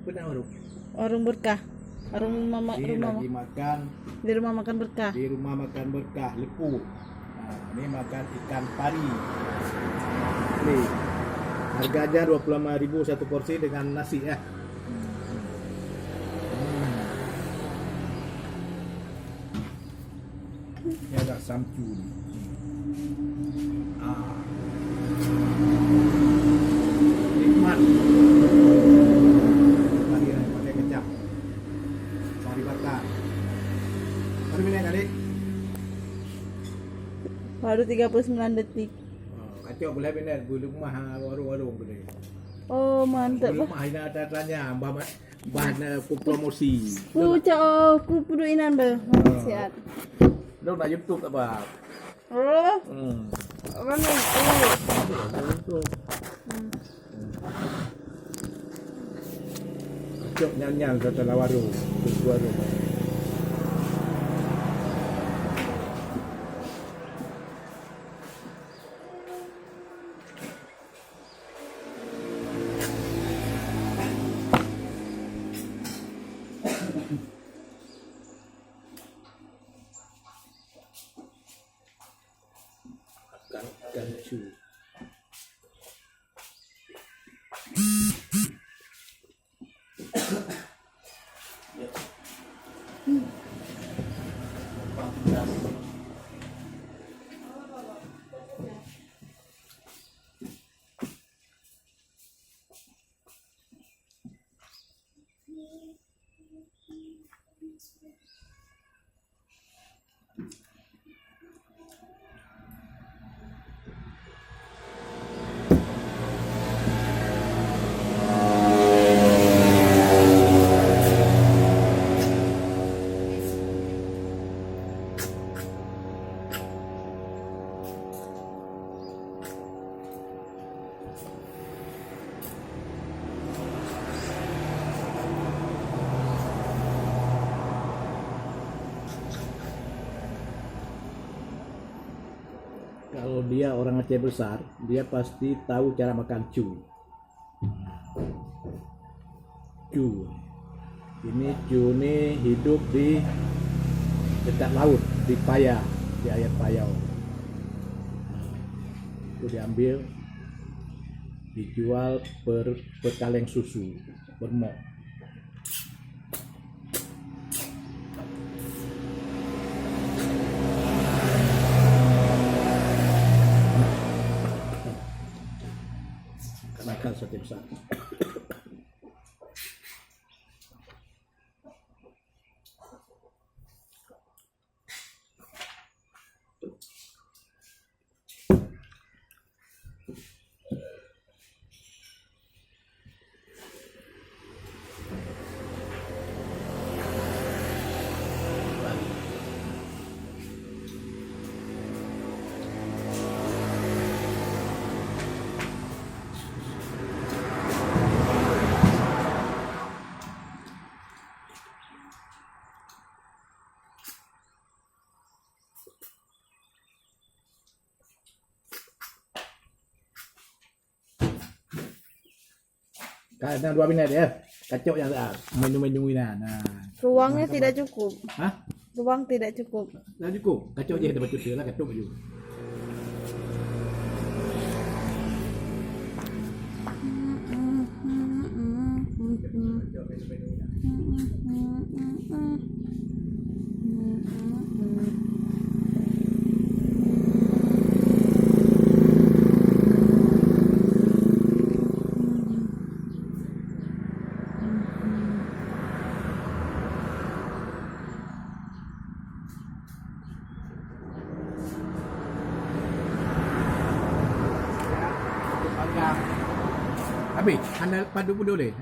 Benar warung. Warung berkah. Warung Ini rumah lagi makan di rumah makan berkah. di rumah makan berkah Lepu. Nah, ini makan ikan pari. Nih, harganya 25.000 satu porsi dengan nasi ya. Ini agak samcu nih. Nikmat. Lagi pakai kecap. Mari bakar. Mari minyak adik. Baru 39 detik. Kacau boleh benar bulu rumah warung-warung boleh. Oh, mantap. Bulu rumah ini ada tanya bahan promosi. Ku puduinan be. Siap. Lu nak YouTube tak apa? Oh, mana? Kacau nyanyian setelah warung. Warung. Ikan cu. Kalau dia orang Aceh besar, dia pasti tahu cara makan cu. Cu. Ini cu ini hidup di dekat laut, di paya, di air payau. Itu diambil, dijual per kaleng susu, bermok. Makan sate besar. Kadang 2 minit ya, kacau yang menu-menu ini. Nah, Ruangnya tidak cukup. hah? Ruang tidak cukup. Dah cukup. Kacau je dapat cuci lah, kacau je. Habis, anda padu dulu deh.